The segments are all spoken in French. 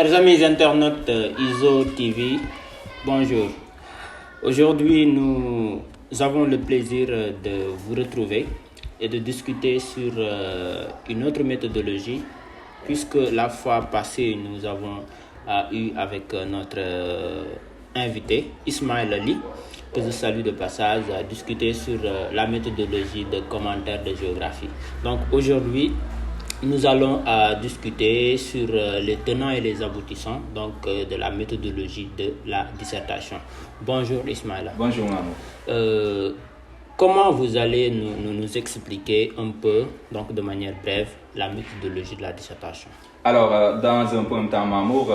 Chers amis internautes ISO TV, bonjour. Aujourd'hui, nous avons le plaisir de vous retrouver et de discuter sur une autre méthodologie, puisque la fois passée, nous avons eu avec notre invité, Ismaël Ali, que je salue de passage, à discuter sur la méthodologie de commentaire de géographie. Donc aujourd'hui, nous allons discuter sur les tenants et les aboutissants de la méthodologie de la dissertation. Bonjour Ismaël. Bonjour Manou. Comment vous allez nous expliquer un peu, donc de manière brève, la méthodologie de la dissertation? Alors, dans un premier temps, Mamour,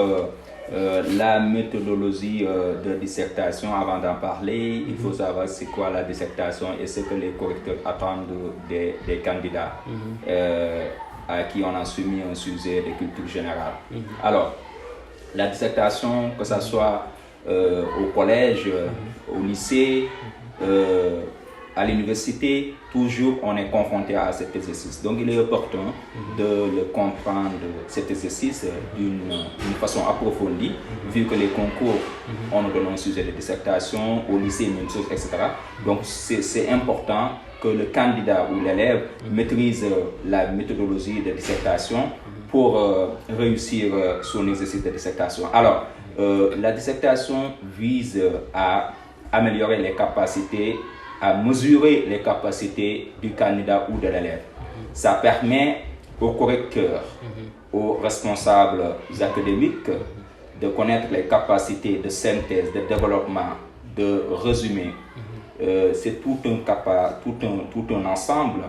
la méthodologie de dissertation, avant d'en parler, il faut savoir c'est quoi la dissertation et ce que les correcteurs attendent des candidats à qui on a soumis un sujet de culture générale. Alors, la dissertation, que ce soit au collège, au lycée, à l'université, toujours on est confronté à cet exercice. Donc il est opportun de le comprendre, cet exercice, d'une façon approfondie, vu que les concours, on nous donne un sujet de dissertation, au lycée, même chose, etc. Donc c'est important que le candidat ou l'élève maîtrise la méthodologie de dissertation pour réussir son exercice de dissertation. Alors, la dissertation vise à améliorer les capacités, à mesurer les capacités du candidat ou de l'élève. Ça permet aux correcteurs, aux responsables académiques de connaître les capacités de synthèse, de développement, de résumé. C'est tout un ensemble.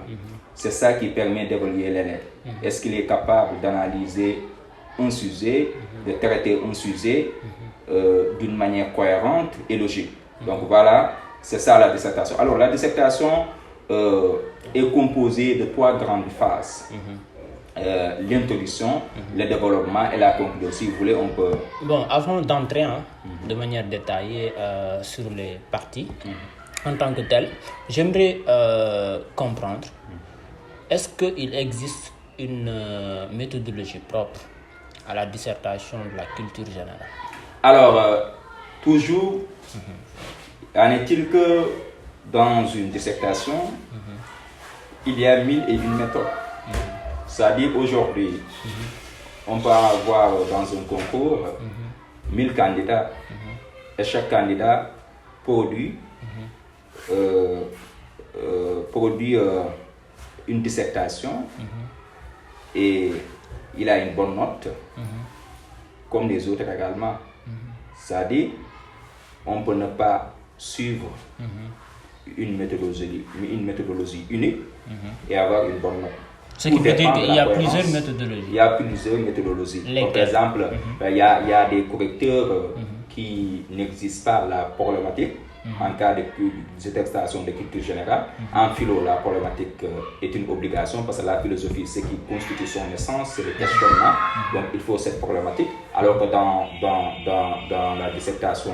C'est ça qui permet d'évaluer l'élève. Est-ce qu'il est capable d'analyser un sujet, de traiter un sujet d'une manière cohérente et logique. Donc voilà, c'est ça la dissertation. Alors la dissertation est composée de 3 grandes phases. L'introduction, le développement et la conclusion. Si vous voulez, on peut... Bon, avant d'entrer de manière détaillée sur les parties, en tant que tel, j'aimerais comprendre, est-ce qu'il existe une méthodologie propre à la dissertation de la culture générale? Alors, toujours, en est-il que dans une dissertation, il y a 1001 méthodes. C'est-à-dire aujourd'hui, on peut avoir dans un concours 1000 candidats et chaque candidat produit une dissertation et il a une bonne note, comme les autres également. C'est-à-dire, on peut ne pas suivre une méthodologie unique et avoir une bonne note. Ce qui veut dire qu'il y a plusieurs méthodologies. Il y a plusieurs méthodologies. Par exemple, il y a des correcteurs qui n'existent pas la problématique en cas de dissertation de culture générale. En philo, la problématique est une obligation parce que la philosophie, ce qui constitue son essence, c'est le questionnement. Donc il faut cette problématique. Alors que dans la dissertation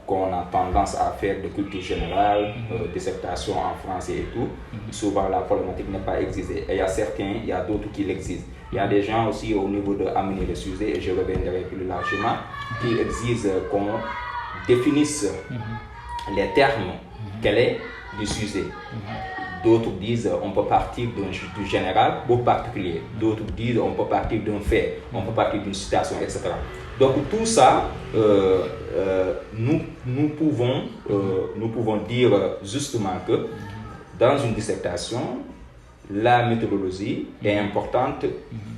qu'on a tendance à faire de culture générale, dissertation en français et tout, souvent la problématique n'est pas exigée. Et il y a d'autres qui l'exigent. Il y a des gens aussi au niveau de amener le sujet, et je reviendrai plus largement, qui exigent qu'on définisse les termes, quel est du sujet. D'autres disent on peut partir du général au particulier. D'autres disent on peut partir d'un fait, on peut partir d'une citation, etc. Donc tout ça, nous pouvons dire justement que dans une dissertation, la méthodologie est importante,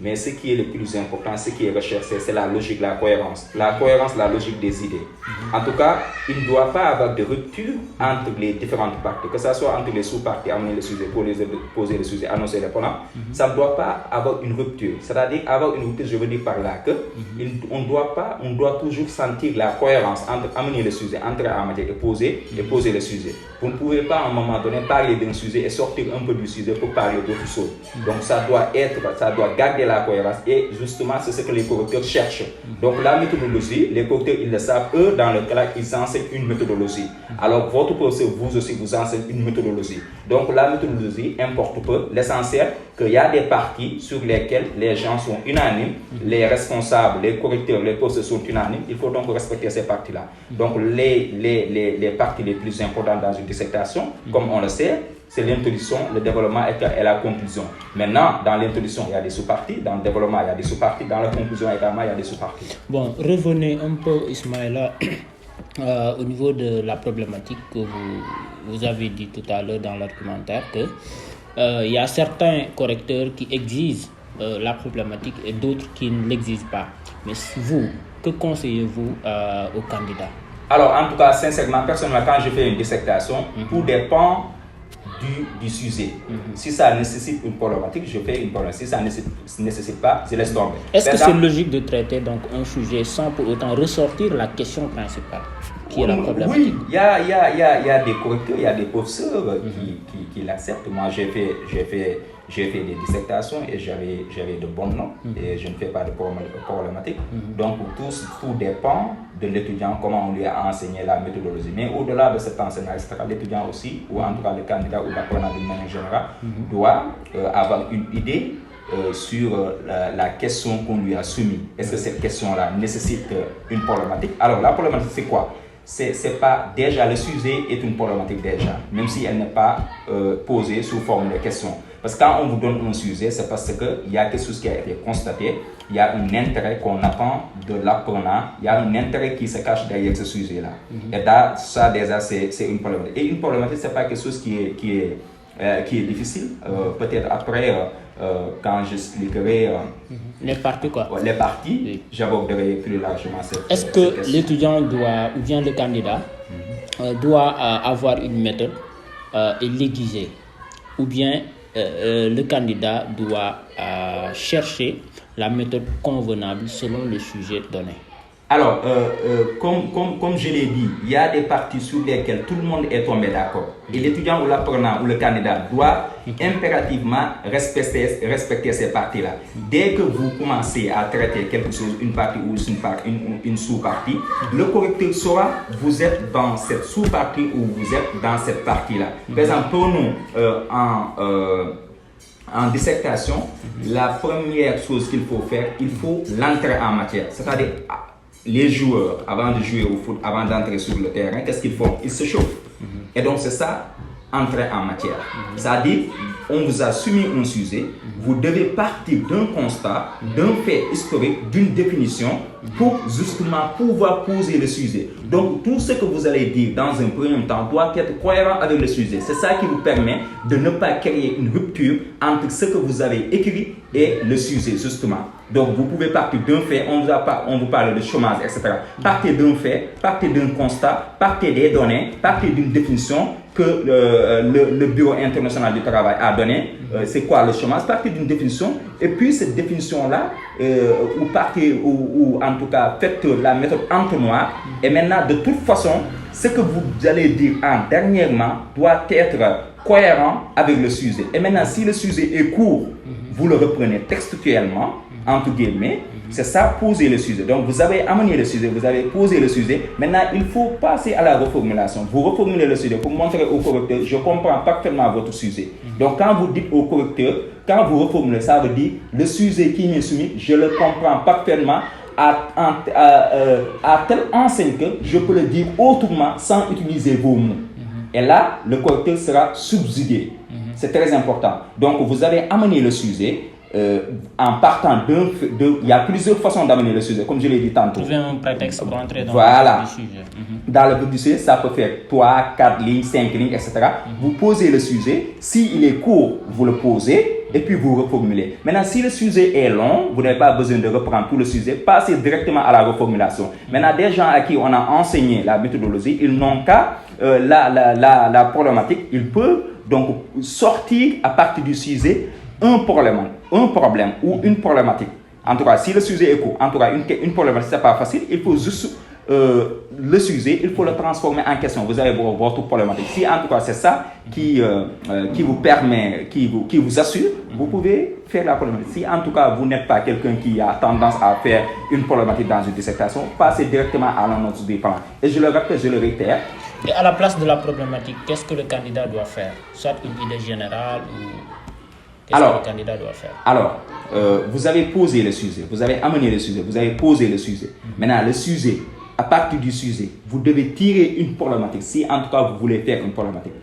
mais ce qui est le plus important, ce qui est recherché, c'est la logique, la cohérence. La cohérence, la logique des idées. En tout cas, il ne doit pas avoir de rupture entre les différentes parties, que ce soit entre les sous-parties, amener le sujet, poser le sujet, annoncer les pronoms. Ça ne doit pas avoir une rupture. C'est-à-dire, avoir une rupture, je veux dire par là que on doit toujours sentir la cohérence entre amener le sujet, entrer en matière et poser le sujet. Vous ne pouvez pas à un moment donné parler d'un sujet et sortir un peu du sujet pour parler d'autres choses. Donc ça doit garder la cohérence et justement c'est ce que les correcteurs cherchent. Donc la méthodologie, les correcteurs ils le savent, eux dans le cas ils enseignent une méthodologie. Alors votre professeur vous aussi vous enseigne une méthodologie. Donc la méthodologie importe peu, l'essentiel qu'il y a des parties sur lesquelles les gens sont unanimes, les responsables, les correcteurs, les professeurs sont unanimes, il faut donc respecter ces parties-là. Donc les parties les plus importantes dans une dissertation, comme on le sait, c'est l'introduction, le développement et la conclusion. Maintenant, dans l'introduction, il y a des sous-parties, dans le développement, il y a des sous-parties, dans la conclusion également, il y a des sous-parties. Bon, revenez un peu, Ismaïla, au niveau de la problématique que vous avez dit tout à l'heure dans l'argumentaire, que il y a certains correcteurs qui exigent la problématique et d'autres qui ne l'exigent pas. Mais vous, que conseillez-vous aux candidats? Alors, en tout cas, sincèrement, personnellement, quand je fais une dissertation, tout dépend du sujet. Si ça nécessite une problématique, je fais une problématique. Si ça ne nécessite pas, je laisse tomber. Est-ce que c'est logique de traiter donc un sujet sans pour autant ressortir la question principale, qui est la problématique? Oui, il y a des correcteurs, il y a des professeurs qui l'acceptent. Moi, j'ai fait des dissertations et j'avais de bons notes et je ne fais pas de problématique. Donc, tout dépend de l'étudiant, comment on lui a enseigné la méthodologie. Mais au-delà de cet enseignement, l'étudiant aussi, ou en tout cas le candidat ou l'apprenant d'une manière générale, doit avoir une idée sur la question qu'on lui a soumise. Est-ce que cette question-là nécessite une problématique? Alors, la problématique, c'est quoi? C'est pas déjà, le sujet est une problématique déjà, même si elle n'est pas posée sous forme de question. Parce que quand on vous donne un sujet, c'est parce qu'il y a quelque chose qui a été constaté, il y a un intérêt qu'on attend de l'apprenant, il y a un intérêt qui se cache derrière ce sujet-là. Et là, ça déjà, c'est une problématique. Et une problématique, c'est pas quelque chose qui est difficile. Peut-être après, quand j'expliquerai les parties, les parties, oui, j'aborderai plus largement cette question. Est-ce que l'étudiant doit, ou bien le candidat, doit avoir une méthode et l'aiguiser, ou bien le candidat doit chercher la méthode convenable selon le sujet donné? Alors, comme je l'ai dit, il y a des parties sur lesquelles tout le monde est tombé d'accord. Et l'étudiant ou l'apprenant ou le candidat doit impérativement respecter ces parties-là. Dès que vous commencez à traiter quelque chose, une partie ou une sous-partie, le correcteur saura vous êtes dans cette sous-partie ou vous êtes dans cette partie-là. Par exemple, pour nous, en dissertation, la première chose qu'il faut faire, il faut l'entrée en matière. C'est-à-dire, les joueurs, avant de jouer au foot, avant d'entrer sur le terrain, qu'est-ce qu'ils font? Ils se chauffent. Et donc, c'est ça, entrer en matière. C'est-à-dire, on vous a soumis un sujet, vous devez partir d'un constat, d'un fait historique, d'une définition, pour justement pouvoir poser le sujet. Donc, tout ce que vous allez dire dans un premier temps doit être cohérent avec le sujet. C'est ça qui vous permet de ne pas créer une rupture entre ce que vous avez écrit et le sujet, justement. Donc, vous pouvez partir d'un fait, on vous parle de chômage, etc. Partez d'un fait, partez d'un constat, partez des données, partez d'une définition que le Bureau international du travail a donné. C'est quoi le chômage? Partez d'une définition, et puis cette définition-là, ou en tout cas, faites la méthode entonnoir, et maintenant, de toute façon, ce que vous allez dire en dernièrement doit être cohérent avec le sujet. Et maintenant, si le sujet est court, vous le reprenez textuellement, entre guillemets, c'est ça, poser le sujet. Donc, vous avez amené le sujet, vous avez posé le sujet. Maintenant, il faut passer à la reformulation. Vous reformulez le sujet pour montrer au correcteur, je comprends parfaitement votre sujet. Donc, quand vous dites au correcteur, quand vous reformulez, ça veut dire, le sujet qui m'est soumis, je le comprends parfaitement à telle enseigne que je peux le dire autrement sans utiliser vos mots. Et là, le correcteur sera subjugué. C'est très important. Donc, vous avez amené le sujet. En partant il y a plusieurs façons d'amener le sujet, comme je l'ai dit tantôt. Trouver un prétexte pour entrer dans le sujet. Dans le but du sujet, ça peut faire 3, 4 lignes, 5 lignes, etc. Vous posez le sujet. S'il est court, vous le posez et puis vous reformulez. Maintenant, si le sujet est long, vous n'avez pas besoin de reprendre tout le sujet. Passez directement à la reformulation. Maintenant, des gens à qui on a enseigné la méthodologie, ils n'ont qu'à la problématique. Ils peuvent donc sortir à partir du sujet un problème ou une problématique. En tout cas, si le sujet est court, en tout cas, une problématique, c'est pas facile, il faut juste le sujet, il faut le transformer en question. Vous avez votre problématique. Si en tout cas c'est ça qui vous permet, qui vous assure, vous pouvez faire la problématique. Si en tout cas vous n'êtes pas quelqu'un qui a tendance à faire une problématique dans une dissertation, passez directement à un autre plan. Et je le répète, je le réitère. Et à la place de la problématique, qu'est-ce que le candidat doit faire? Soit une idée générale ou... Qu'est-ce que le candidat doit faire? Alors, vous avez posé le sujet, vous avez amené le sujet, vous avez posé le sujet. Maintenant, le sujet, à partir du sujet, vous devez tirer une problématique. Si en tout cas vous voulez faire une problématique,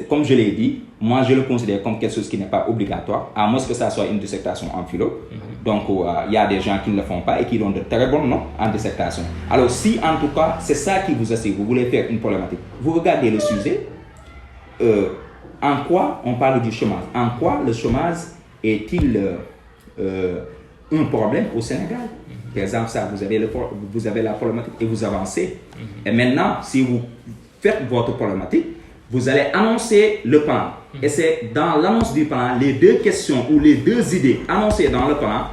comme je l'ai dit, moi je le considère comme quelque chose qui n'est pas obligatoire, à moins que ça soit une dissertation en philo. Donc il y a des gens qui ne le font pas et qui ont de très bons noms en dissertation. Alors si en tout cas c'est ça qui vous assied, vous voulez faire une problématique, vous regardez le sujet, en quoi on parle du chômage, en quoi le chômage est-il un problème au Sénégal. Par exemple, ça, vous avez la problématique et vous avancez. Et maintenant, si vous faites votre problématique, vous allez annoncer le plan. Et c'est dans l'annonce du plan, les deux questions ou les deux idées annoncées dans le plan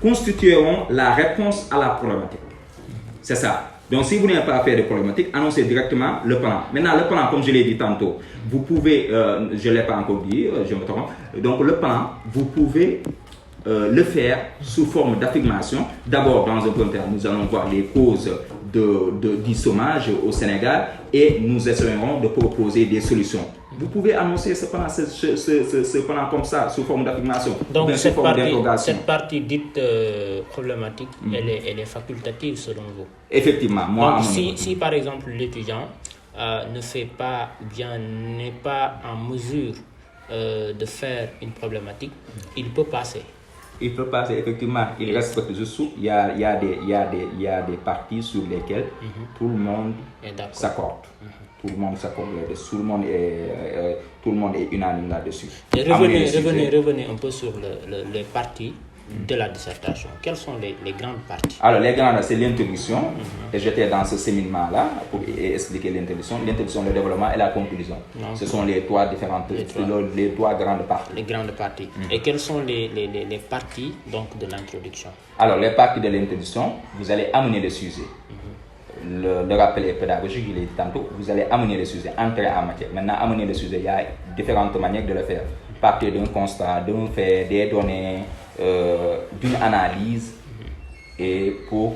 constitueront la réponse à la problématique. C'est ça. Donc, si vous n'avez pas à faire de problématique, annoncez directement le plan. Maintenant, le plan, comme je l'ai dit tantôt, vous pouvez, je ne l'ai pas encore dit, je me trompe. Donc, le plan, vous pouvez le faire sous forme d'affirmation. D'abord, dans un premier temps, nous allons voir les causes du chômage au Sénégal et nous essayerons de proposer des solutions. Vous pouvez annoncer ce plan comme ça, sous forme d'affirmation. Donc, cette partie dite problématique, elle est facultative selon vous? Effectivement. Moi, donc, si par exemple l'étudiant ne fait pas ou bien n'est pas en mesure de faire une problématique, il peut passer. Il peut passer, effectivement, il respecte juste tout. Il y a des parties sur lesquelles tout le monde s'accorde. Tout le monde s'accorde là-dessus. Tout le monde est unanime là-dessus. Et revenez un peu sur les parties de la dissertation. Quelles sont les grandes parties? Alors, les grandes, c'est l'introduction. Et j'étais dans ce séminaire-là pour expliquer l'introduction. L'introduction, le développement et la conclusion. Donc, ce sont les trois différentes, les trois grandes parties. Les grandes parties. Et quelles sont les parties donc, de l'introduction? Alors, les parties de l'introduction, vous allez amener le sujet. Le rappel est pédagogique, je l'ai dit tantôt. Vous allez amener le sujet, entrer en matière. Maintenant, amener le sujet, il y a différentes manières de le faire. Partir d'un constat, d'un fait, des données, d'une analyse et pour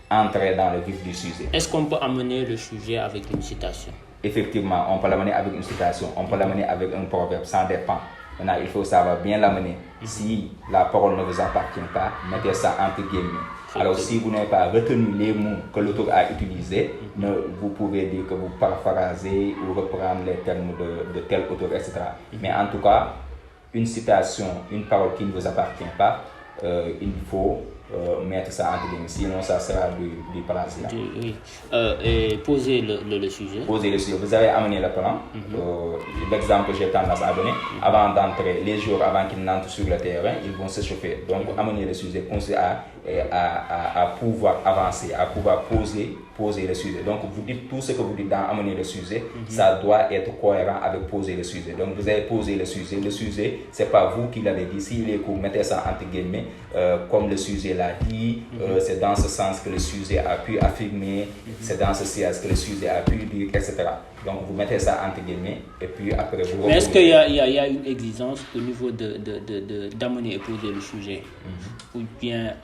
entrer dans le vif du sujet. Est-ce qu'on peut amener le sujet avec une citation? Effectivement, on peut l'amener avec une citation, on peut l'amener avec un proverbe, ça dépend. Maintenant, il faut savoir bien l'amener. Si la parole ne vous appartient pas, mettez ça entre guillemets. Alors, si vous n'avez pas retenu les mots que l'auteur a utilisés, vous pouvez dire que vous paraphrasez ou reprendre les termes de tel auteur, etc. Mais en tout cas, une citation, une parole qui ne vous appartient pas, il faut mettre ça entre guillemets, sinon ça sera du plagiat. Oui. Et poser le sujet. Poser le sujet. Vous avez amené le plan. L'exemple que j'ai tendance à donner, avant d'entrer, les jours avant qu'ils n'entrent sur le terrain, ils vont s'échauffer. Donc, amener le sujet, penser à pouvoir avancer, à pouvoir poser le sujet. Donc, vous dites tout ce que vous dites dans amener le sujet, ça doit être cohérent avec poser le sujet. Donc, vous avez posé le sujet. Le sujet, c'est pas vous qui l'avez dit. S'il est court, mettez ça entre guillemets, comme le sujet l'a dit. C'est dans ce sens que le sujet a pu affirmer. C'est dans ce sens que le sujet a pu dire, etc. Donc, vous mettez ça entre guillemets et puis après vous... Mais est-ce qu'il y a une exigence au niveau d'amener et poser le sujet? Ou bien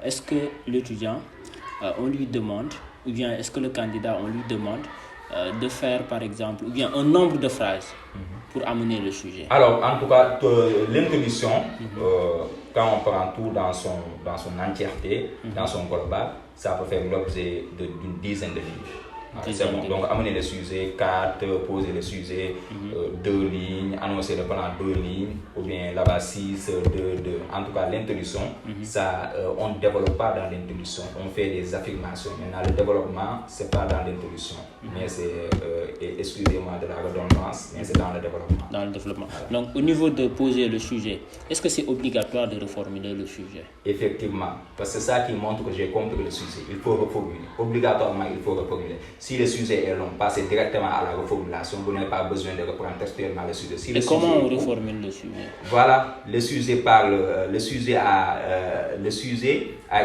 est-ce que l'étudiant, on lui demande, ou bien est-ce que le candidat, on lui demande de faire par exemple, ou bien un nombre de phrases pour amener le sujet? Alors, en tout cas, l'introduction, quand on prend tout dans son entièreté, dans son global, ça peut faire l'objet d'une dizaine de lignes. C'est bon. Donc, amener le sujet, 4, poser le sujet, 2 lignes, annoncer le plan 2 lignes, ou bien là-bas 6, 2. En tout cas, l'introduction, ça, on ne développe pas dans l'introduction, on fait des affirmations. Maintenant, le développement, ce n'est pas dans l'introduction, mais c'est, excusez-moi de la redondance, mais c'est dans le développement. Dans le développement. Donc, au niveau de poser le sujet, est-ce que c'est obligatoire de reformuler le sujet? Effectivement, parce que c'est ça qui montre que j'ai compris le sujet. Il faut reformuler. Obligatoirement, il faut reformuler. Si le sujet est long, passez directement à la reformulation. Vous n'avez pas besoin de reprendre textuellement le sujet. Si et comment on reformule le sujet? Voilà, le sujet parle, le sujet a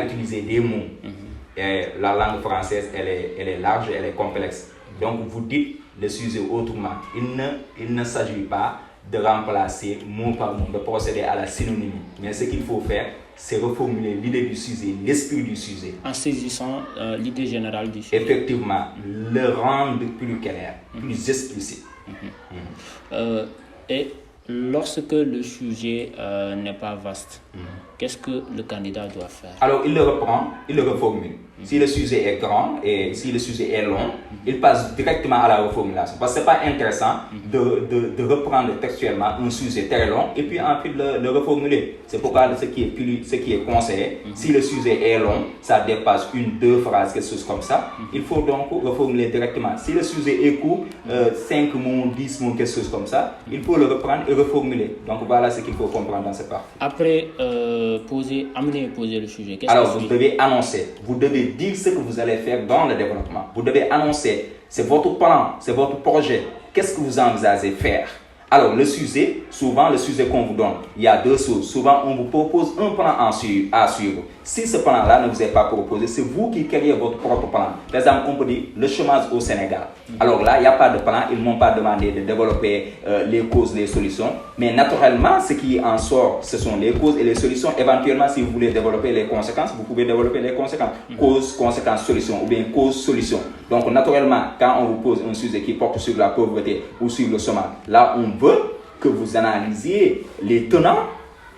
utilisé des mots. Et la langue française, elle est large, elle est complexe. Donc vous dites le sujet autrement. Il ne s'agit pas de remplacer mot par mot, de procéder à la synonymie. Mais ce qu'il faut faire, c'est reformuler l'idée du sujet, l'esprit du sujet. En saisissant l'idée générale du sujet. Effectivement, le rendre plus clair, plus explicite. Et lorsque le sujet n'est pas vaste, qu'est-ce que le candidat doit faire? Alors, il le reprend, il le reformule. Si le sujet est grand et si le sujet est long, il passe directement à la reformulation. Parce que ce n'est pas intéressant de reprendre textuellement un sujet très long et puis ensuite le reformuler. C'est pourquoi ce qui est conseillé, si le sujet est long, ça dépasse 1-2 phrases, quelque chose comme ça, il faut donc reformuler directement. Si le sujet est court, 5 mots, 10 mots, quelque chose comme ça, il faut le reprendre et reformuler. Donc voilà ce qu'il faut comprendre dans cette partie. Après poser le sujet, qu'est-ce alors que vous devez annoncer, vous devez dire ce que vous allez faire dans le développement. Vous devez annoncer, c'est votre plan, c'est votre projet. Qu'est-ce que vous envisagez faire? Alors le sujet, souvent le sujet qu'on vous donne, il y a deux choses. Souvent on vous propose un plan à suivre. Si ce plan-là ne vous est pas proposé, c'est vous qui créez votre propre plan. Par exemple, on peut dire le chômage au Sénégal. Alors là, il n'y a pas de plan, ils ne m'ont pas demandé de développer les causes, les solutions. Mais naturellement, ce qui en sort, ce sont les causes et les solutions. Éventuellement, si vous voulez développer les conséquences, vous pouvez développer les conséquences. Cause, conséquence, solution ou bien cause, solution. Donc naturellement, quand on vous pose un sujet qui porte sur la pauvreté ou sur le chômage, là, on veut que vous analysiez les tenants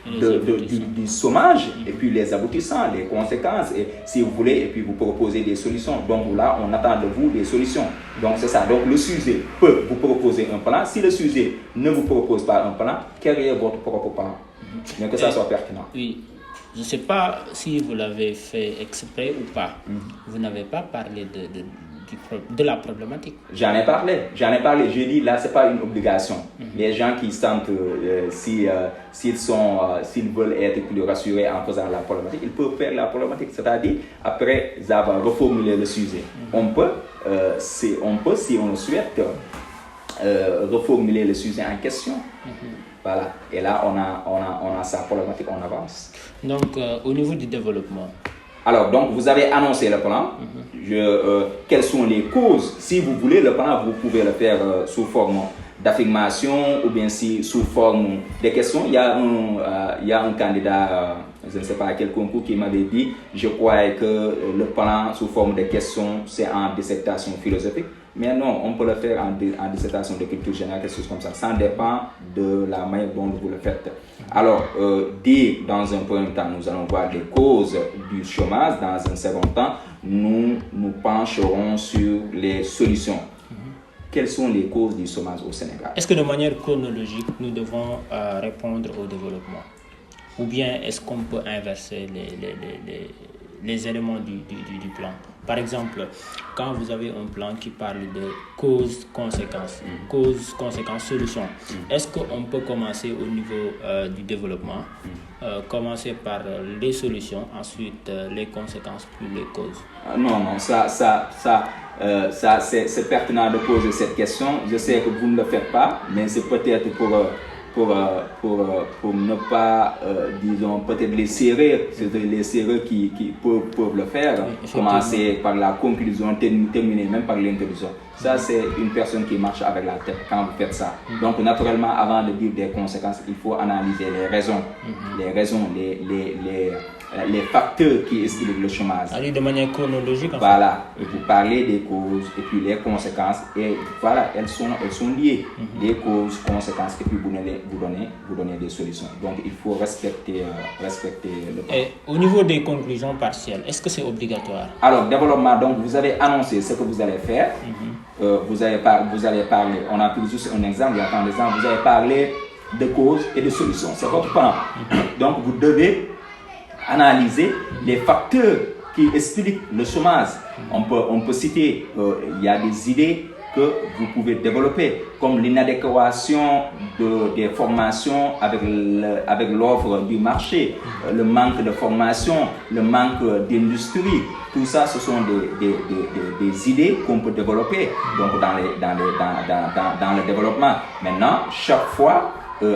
du chômage et puis les aboutissants, les conséquences, et si vous voulez, et puis vous proposez des solutions. Donc là, on attend de vous des solutions. Donc c'est ça. Donc le sujet peut vous proposer un plan. Si le sujet ne vous propose pas un plan, créez votre propre plan, mais que ça soit pertinent. Oui. Je ne sais pas si vous l'avez fait exprès ou pas. Vous n'avez pas parlé de la problématique. J'en ai parlé. J'ai dit, là, ce n'est pas une obligation. Les gens qui sentent, s'ils veulent être plus rassurés en faisant la problématique, ils peuvent faire la problématique. C'est-à-dire, après avoir reformulé le sujet, on peut, si on le souhaite, reformuler le sujet en question. Voilà. Et là, on a sa problématique, on avance. Donc, au niveau du développement. Alors, donc, vous avez annoncé le plan. Quelles sont les causes? Si vous voulez le plan, vous pouvez le faire sous forme d'affirmation ou bien sous forme de questions. Il y a un candidat, je ne sais pas à quel concours, qui m'avait dit, je crois que le plan sous forme de questions, c'est en dissertation philosophique. Mais non, on peut le faire en dissertation de culture générale, quelque chose comme ça. Ça dépend de la manière dont vous le faites. Alors, dire dans un premier temps, nous allons voir les causes du chômage. Dans un second temps, nous nous pencherons sur les solutions. Quelles sont les causes du chômage au Sénégal? Est-ce que de manière chronologique, nous devons répondre au développement? Ou bien est-ce qu'on peut inverser les éléments du plan? Par exemple, quand vous avez un plan qui parle de cause-conséquence, cause-conséquence, solution, est-ce qu'on peut commencer au niveau du développement, commencer par les solutions, ensuite les conséquences, puis les causes? Non, ça c'est pertinent de poser cette question. Je sais que vous ne le faites pas, mais c'est peut-être pour ne pas, disons, peut-être les serrures, c'est les serrures qui peuvent le faire, commencer par la conclusion, terminer même par l'introduction. Ça, c'est une personne qui marche avec la tête quand vous faites ça. Donc, naturellement, avant de dire des conséquences, il faut analyser les raisons, les facteurs qui expliquent le chômage. Allez, de manière chronologique. Voilà, et vous parlez des causes et puis les conséquences, et voilà, elles sont liées. Les causes, conséquences, et puis vous donnez des solutions. Donc il faut respecter le plan. Et au niveau des conclusions partielles, est-ce que c'est obligatoire? Alors, développement, donc vous avez annoncé ce que vous allez faire. Vous allez parler, on a pris juste un exemple, il y a tant d'exemples, vous avez parlé de causes et de solutions. C'est votre plan. Donc vous devez analyser les facteurs qui expliquent le chômage. On peut citer, il y a des idées que vous pouvez développer, comme l'inadéquation des formations avec l'offre du marché, le manque de formation, le manque d'industrie. Tout ça, ce sont des idées qu'on peut développer donc dans le développement. Maintenant, chaque fois,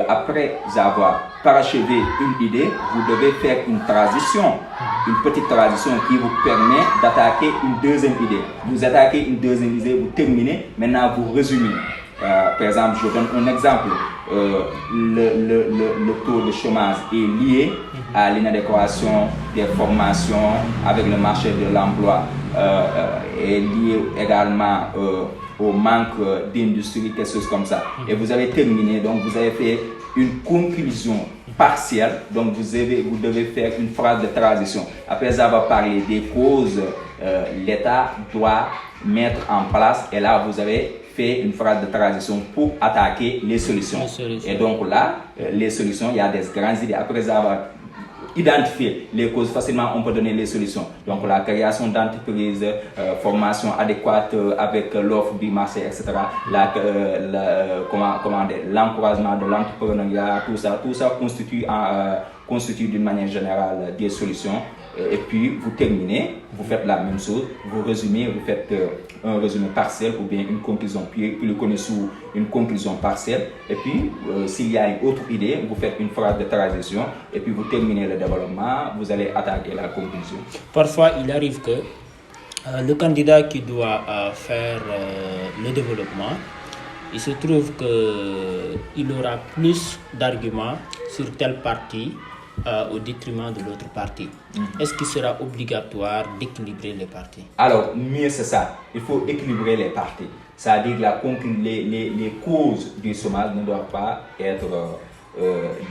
après avoir parachevé une idée, vous devez faire une transition, une petite transition qui vous permet d'attaquer une deuxième idée. Vous attaquez une deuxième idée, vous terminez, maintenant vous résumez. Par exemple, je donne un exemple. Le taux de chômage est lié à l'inadéquation des formations avec le marché de l'emploi, est lié également au manque d'industrie, quelque chose comme ça. Et vous avez terminé, donc vous avez fait une conclusion partielle. Donc vous devez faire une phrase de transition. Après avoir parlé des causes, l'État doit mettre en place, et là vous avez fait une phrase de transition pour attaquer les solutions. Et donc là, les solutions, il y a des grandes idées. Après avoir identifié les causes facilement, on peut donner les solutions. Donc la création d'entreprises, formation adéquate avec l'offre du marché, etc. L'encouragement de l'entrepreneuriat, tout ça constitue d'une manière générale des solutions. Et puis vous terminez, vous faites la même chose, vous résumez, vous faites un résumé partiel ou bien une conclusion, puis le connaît sous une conclusion partielle. Et puis s'il y a une autre idée, vous faites une phrase de transition et puis vous terminez le développement, vous allez attaquer la conclusion. Parfois, il arrive que le candidat qui doit faire le développement, il se trouve qu'il aura plus d'arguments sur telle partie au détriment de l'autre partie. Est-ce qu'il sera obligatoire d'équilibrer les parties? Alors, mieux c'est ça. Il faut équilibrer les parties. C'est-à-dire que les causes du chômage ne doivent pas être,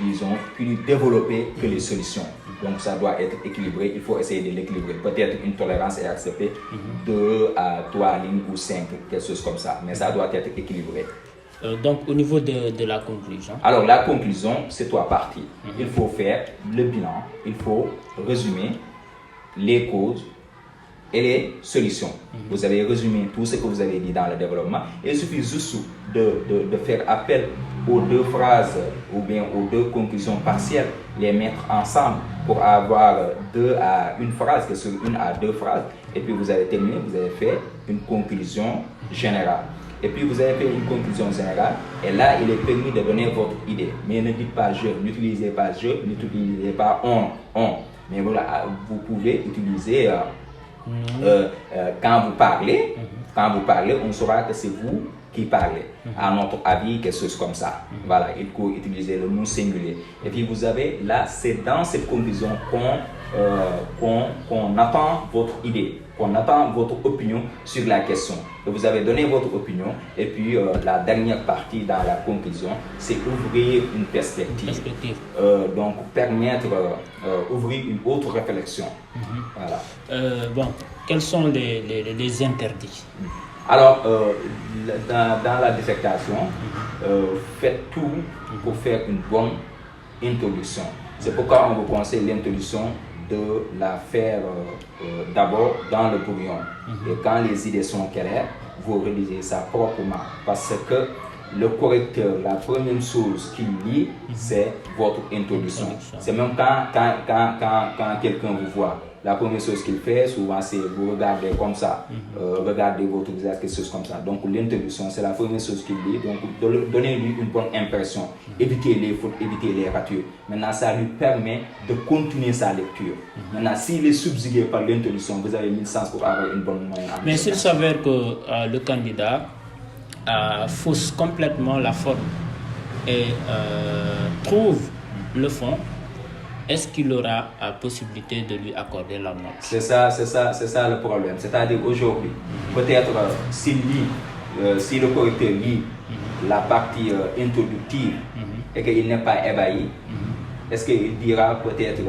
disons, plus développées que les solutions. Donc, ça doit être équilibré. Il faut essayer de l'équilibrer. Peut-être une tolérance est acceptée, 2 à 3 lignes ou 5, quelque chose comme ça. Mais ça doit être équilibré. Donc, au niveau de la conclusion. Alors, la conclusion, c'est 3 parties. Il faut faire le bilan, il faut résumer les causes et les solutions. Vous avez résumé tout ce que vous avez dit dans le développement. Il suffit juste de faire appel aux 2 phrases ou bien aux 2 conclusions partielles, les mettre ensemble pour avoir 2 à 1 phrase, que sur 1 à 2 phrases. Et puis, vous avez terminé, vous avez fait une conclusion générale. Et puis vous avez fait une conclusion générale, et là il est permis de donner votre idée. Mais ne dites pas je, n'utilisez pas je, n'utilisez pas on. Mais voilà, vous pouvez utiliser quand vous parlez, on saura que c'est vous qui parlez. À notre avis, quelque chose comme ça. Voilà, il faut utiliser le mot singulier. Et puis vous avez là, c'est dans cette conclusion qu'on attend votre idée, qu'on attend votre opinion sur la question. Et vous avez donné votre opinion, et puis la dernière partie dans la conclusion, c'est ouvrir une perspective. Donc permettre ouvrir une autre réflexion. Voilà. Bon, quels sont les interdits? Alors, dans la dissertation, faites tout pour faire une bonne introduction. C'est pourquoi on vous conseille l'introduction de la faire d'abord dans le brouillon. Et quand les idées sont claires, vous rédigez ça proprement. Parce que le correcteur, la première chose qu'il lit, c'est votre introduction. C'est même quand quelqu'un vous voit. La première chose qu'il fait, souvent, c'est vous regardez comme ça, regardez votre visage, quelque chose comme ça. Donc, l'introduction, c'est la première chose qu'il dit. Donc, donnez-lui une bonne impression. Évitez les fautes, évitez les ratures. Maintenant, ça lui permet de continuer sa lecture. Maintenant, s'il est subjugué par l'introduction, vous avez 1000 chances pour avoir une bonne moyenne. Mais s'il s'avère que le candidat fausse complètement la forme et trouve le fond, est-ce qu'il aura la possibilité de lui accorder la note? C'est ça le problème. C'est-à-dire aujourd'hui, peut-être s'il lit, si le correcteur lit la partie introductive et qu'il n'est pas ébahi, est-ce qu'il dira peut-être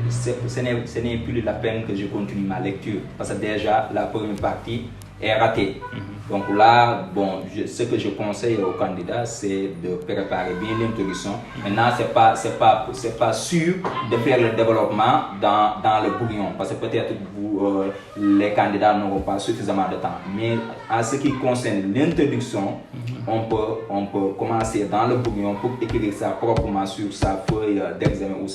ce n'est plus la peine que je continue ma lecture, parce que déjà la première partie est ratée. Donc là, bon, ce que je conseille aux candidats, c'est de préparer bien l'introduction. Maintenant, c'est pas sûr de faire le développement dans le brouillon, parce que peut-être les candidats n'auront pas suffisamment de temps. Mais en ce qui concerne l'introduction, on peut commencer dans le brouillon pour écrire ça proprement sur sa feuille d'examen ou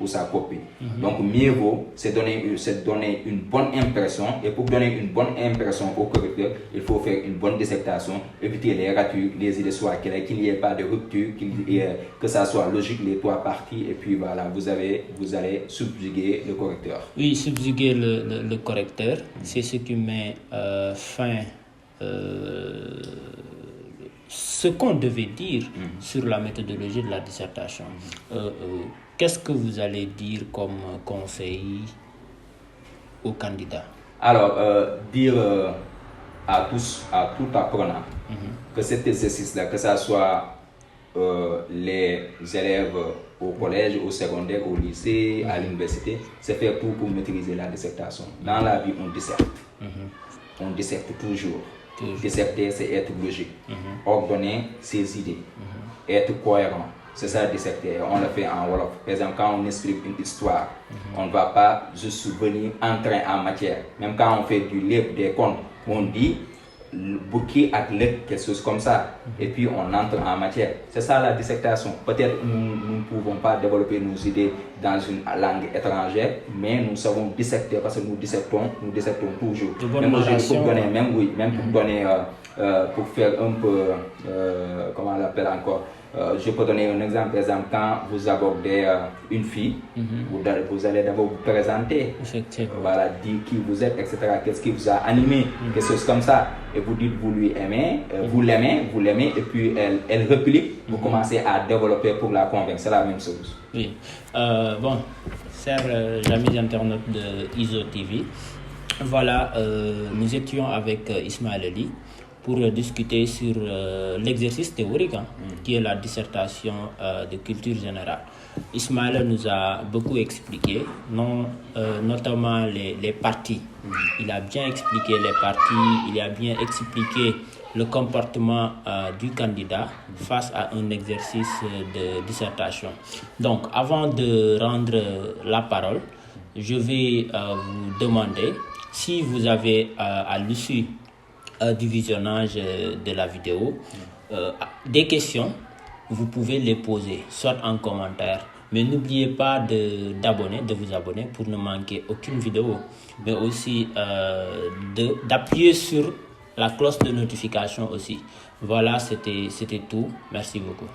sa copie. Donc mieux vaut, c'est donner une bonne impression, et pour donner une bonne impression au correcteur, il faut faire une bonne dissertation, éviter les ratures, les idées soient claires, qu'il n'y ait pas de rupture, que ça soit logique les 3 parties, et puis voilà, vous allez subjuguer le correcteur. Oui, subjuguer le correcteur, c'est ce qui met fin ce qu'on devait dire sur la méthodologie de la dissertation. Qu'est-ce que vous allez dire comme conseil aux candidats? Alors, dire à tout apprenant que cet exercice-là, que ça soit les élèves au collège, au secondaire, au lycée, à l'université, c'est faire tout pour maîtriser la dissertation. Dans la vie, on disserte. On disserte toujours. Disserter, c'est être logique. Ordonner ses idées. Être cohérent. C'est ça, disserter. On le fait en Wolof. Par exemple, quand on explique une histoire, on ne va pas juste venir entrer en matière. Même quand on fait du livre, des contes, on dit bouquet avec quelque chose comme ça. Et puis on entre en matière. C'est ça la dissertation. Peut-être nous ne pouvons pas développer nos idées dans une langue étrangère, mais nous savons disserter parce que nous dissertons toujours. Même pour donner, même pour donner, pour faire un peu, comment on l'appelle encore, je peux donner un exemple. Par exemple, quand vous abordez une fille, vous allez d'abord vous présenter, voilà, dire qui vous êtes, etc. Qu'est-ce qui vous a animé, quelque chose comme ça. Et vous dites vous lui aimez, vous l'aimez, et puis elle réplique, vous commencez à développer pour la convaincre. C'est la même chose. Oui. Bon, chers amis internautes de ISO TV, voilà, nous étions avec Ismaël Ali pour discuter sur l'exercice théorique, qui est la dissertation de culture générale. Ismaël nous a beaucoup expliqué, notamment les parties. Il a bien expliqué les parties, il a bien expliqué le comportement du candidat face à un exercice de dissertation. Donc, avant de rendre la parole, je vais vous demander si vous avez à l'issue du visionnage de la vidéo des questions, vous pouvez les poser, soit en commentaire, mais n'oubliez pas de vous abonner pour ne manquer aucune vidéo, mais aussi d'appuyer sur la cloche de notification aussi. Voilà, c'était tout. Merci beaucoup.